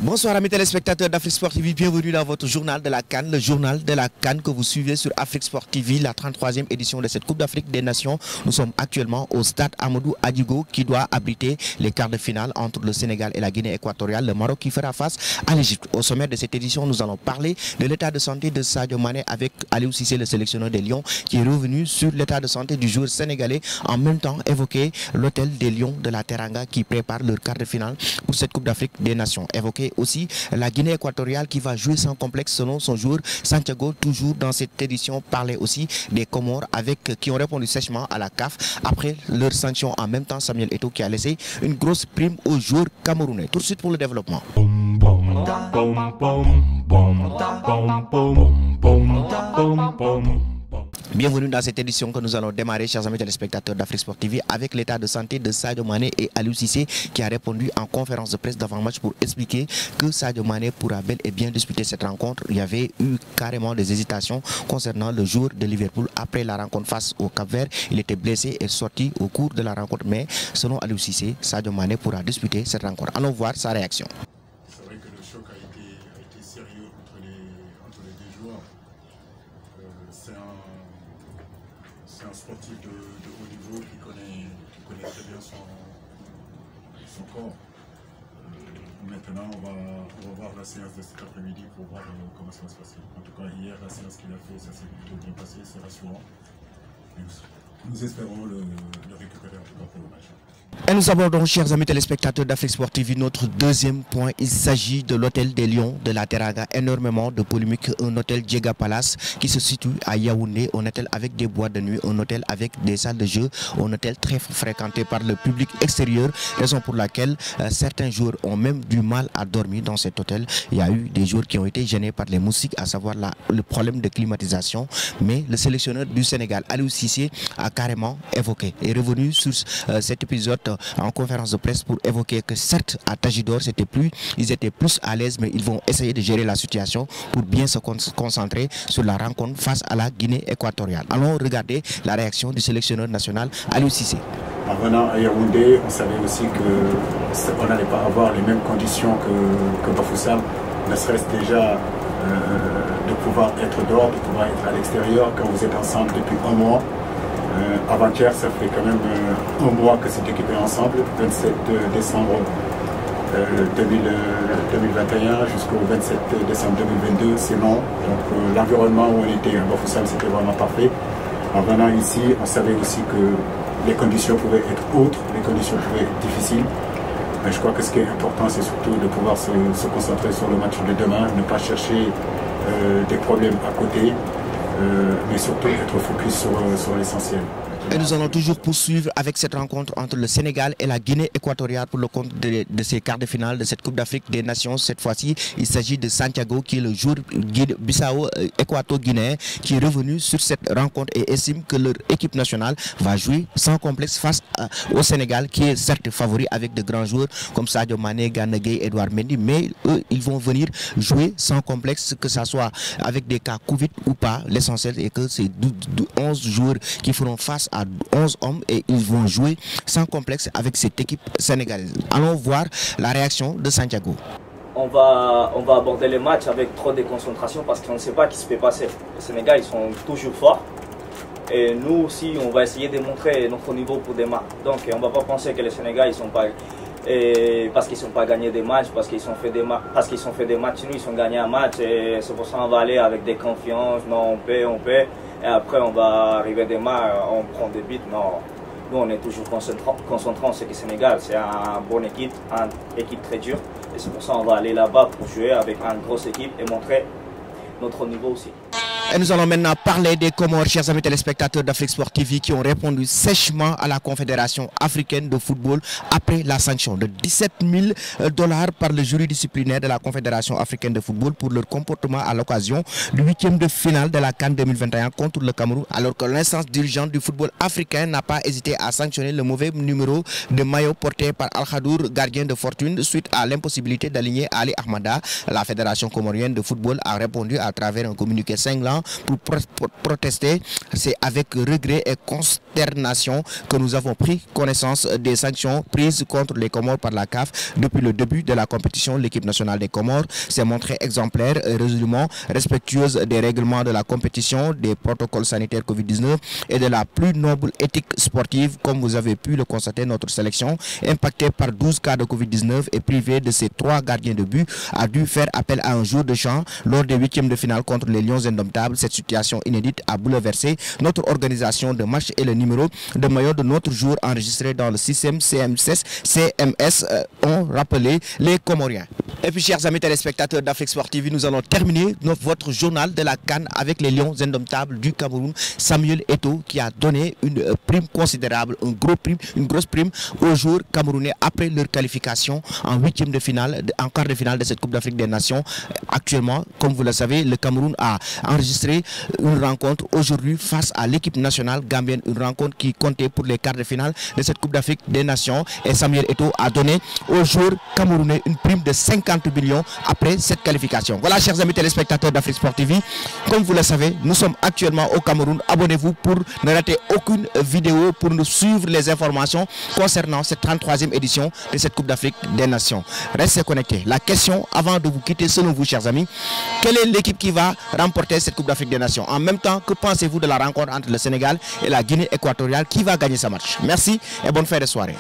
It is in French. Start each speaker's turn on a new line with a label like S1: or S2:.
S1: Bonsoir amis téléspectateurs d'Afrique Sport TV, bienvenue dans votre journal de la CAN, le journal de la CAN que vous suivez sur Afrique Sport TV, la 33e édition de cette Coupe d'Afrique des Nations. Nous sommes actuellement au stade Amadou Adjigo qui doit abriter les quarts de finale entre le Sénégal et la Guinée équatoriale, le Maroc qui fera face à l'Égypte. Au sommaire de cette édition, nous allons parler de l'état de santé de Sadio Mané avec Aliou Cissé, le sélectionneur des Lions, qui est revenu sur l'état de santé du joueur sénégalais, en même temps évoquer l'hôtel des Lions de la Teranga qui prépare leur quart de finale pour cette Coupe d'Afrique des Nations. Évoquer aussi la Guinée équatoriale qui va jouer sans complexe selon son joueur Santiago. Toujours dans cette édition, parler aussi des Comores qui ont répondu sèchement à la CAF après leur sanction. En même temps, Samuel Eto'o qui a laissé une grosse prime aux joueurs camerounais. Tout de suite pour le développement. Bienvenue dans cette édition que nous allons démarrer, chers amis téléspectateurs d'Afrique Sport TV, avec l'état de santé de Sadio Mané et Aliou Cissé qui a répondu en conférence de presse d'avant-match pour expliquer que Sadio Mané pourra bel et bien disputer cette rencontre. Il y avait eu carrément des hésitations concernant le joueur de Liverpool après la rencontre face au Cap-Vert. Il était blessé et sorti au cours de la rencontre, mais selon Aliou Cissé, Sadio Mané pourra disputer cette rencontre. Allons voir sa réaction.
S2: C'est vrai que le choc a été sérieux entre les deux joueurs. C'est un sportif de haut niveau qui connaît très bien son corps. Maintenant, on va voir la séance de cet après-midi pour voir comment ça va se passer. En tout cas, hier, la séance qu'il a fait, ça s'est plutôt bien passé, c'est rassurant. Nous espérons le récupérer en tout cas pour le match.
S1: Et nous abordons, chers amis téléspectateurs d'Afrique Sport TV, notre deuxième point. Il s'agit de l'hôtel des Lions de la Teranga. Énormément de polémiques. Un hôtel Djega Palace qui se situe à Yaoundé. Un hôtel avec des boîtes de nuit. Un hôtel avec des salles de jeu. Un hôtel très fréquenté par le public extérieur. Raison pour laquelle certains joueurs ont même du mal à dormir dans cet hôtel. Il y a eu des joueurs qui ont été gênés par les moustiques, à savoir le problème de climatisation. Mais le sélectionneur du Sénégal, Aliou Cissé, a carrément évoqué et revenu sur cet épisode en conférence de presse pour évoquer que certes à Tajidor ils étaient plus à l'aise, mais ils vont essayer de gérer la situation pour bien se concentrer sur la rencontre face à la Guinée équatoriale. Allons regarder la réaction du sélectionneur national Aliou Cissé.
S2: En venant à Yaoundé, on savait aussi qu'on n'allait pas avoir les mêmes conditions que Bafoussam, ne serait-ce déjà de pouvoir être dehors, de pouvoir être à l'extérieur quand vous êtes ensemble depuis un mois. Avant-hier, ça fait quand même un mois que cette équipe est ensemble, 27 décembre 2021 jusqu'au 27 décembre 2022, c'est long. Donc l'environnement où on était à Bafoussam, c'était vraiment parfait. En venant ici, on savait aussi que les conditions pouvaient être autres, les conditions pouvaient être difficiles. Mais je crois que ce qui est important, c'est surtout de pouvoir se concentrer sur le match de demain, ne pas chercher des problèmes à côté. Mais surtout être focus sur l'essentiel.
S1: Et nous allons toujours poursuivre avec cette rencontre entre le Sénégal et la Guinée équatoriale pour le compte de ces quarts de finale de cette Coupe d'Afrique des Nations. Cette fois-ci, il s'agit de Santiago qui est le joueur Bissau équato-guinéen qui est revenu sur cette rencontre et estime que leur équipe nationale va jouer sans complexe face au Sénégal qui est certes favori avec de grands joueurs comme Sadio Mané, Gana Gueye, Edouard Mendy, mais eux, ils vont venir jouer sans complexe, que ce soit avec des cas Covid ou pas. L'essentiel est que c'est 11 joueurs qui feront face à 11 hommes et ils vont jouer sans complexe avec cette équipe sénégalaise. Allons voir la réaction de Santiago.
S3: On va aborder les matchs avec trop de concentration parce qu'on ne sait pas ce qui se peut passer. Les Sénégalais, ils sont toujours forts. Et nous aussi, on va essayer de montrer notre niveau pour des matchs. Donc on ne va pas penser que les Sénégalais, ils sont pas... parce qu'ils ne sont pas gagnés des matchs, parce qu'ils ont fait des matchs, nous ils sont gagnés un match et c'est pour ça qu'on va aller avec des confiances, non on paie, et après on va arriver des matchs, on prend des buts, non, nous on est toujours concentrés, c'est que le Sénégal c'est une bonne équipe, une équipe très dure, et c'est pour ça qu'on va aller là-bas pour jouer avec une grosse équipe et montrer notre niveau aussi.
S1: Et nous allons maintenant parler des Comores, chers amis téléspectateurs d'Afrique Sport TV, qui ont répondu sèchement à la Confédération africaine de football après la sanction de 17 000 $ par le jury disciplinaire de la Confédération africaine de football pour leur comportement à l'occasion du 8e de finale de la CAN 2021 contre le Cameroun, alors que l'instance dirigeante du football africain n'a pas hésité à sanctionner le mauvais numéro de maillot porté par Al-Khadour, gardien de fortune, suite à l'impossibilité d'aligner Ali Ahmada. La Fédération comorienne de football a répondu à travers un communiqué cinglant temps pour protester. C'est avec regret et consternation que nous avons pris connaissance des sanctions prises contre les Comores par la CAF depuis le début de la compétition. L'équipe nationale des Comores s'est montrée exemplaire et résolument respectueuse des règlements de la compétition, des protocoles sanitaires Covid-19 et de la plus noble éthique sportive. Comme vous avez pu le constater, notre sélection, impactée par 12 cas de Covid-19 et privée de ses 3 gardiens de but, a dû faire appel à un jour de champ lors des 8e de finale contre les Lions indomptables. Cette situation inédite a bouleversé notre organisation de match et le numéro de maillot de notre jour enregistré dans le système CMS ont rappelé les Comoriens. Et puis, chers amis téléspectateurs d'Afrique Sport TV, nous allons terminer votre journal de la CAN avec les Lions indomptables du Cameroun. Samuel Eto'o qui a donné une prime considérable, une grosse prime aux joueurs camerounais après leur qualification en 8e de finale, en quart de finale de cette Coupe d'Afrique des Nations. Actuellement, comme vous le savez, le Cameroun a enregistré une rencontre aujourd'hui face à l'équipe nationale gambienne, une rencontre qui comptait pour les quarts de finale de cette Coupe d'Afrique des Nations. Et Samuel Eto'o a donné aux joueurs camerounais une prime de 50 millions après cette qualification. Voilà, chers amis téléspectateurs d'Afrique Sport TV, comme vous le savez, nous sommes actuellement au Cameroun. Abonnez-vous pour ne rater aucune vidéo, pour nous suivre les informations concernant cette 33e édition de cette Coupe d'Afrique des Nations. Restez connectés. La question avant de vous quitter, selon vous, chers amis, quelle est l'équipe qui va remporter cette Coupe d'Afrique des Nations? En même temps, que pensez-vous de la rencontre entre le Sénégal et la Guinée équatoriale? Qui va gagner ce match? Merci et bonne fin de soirée.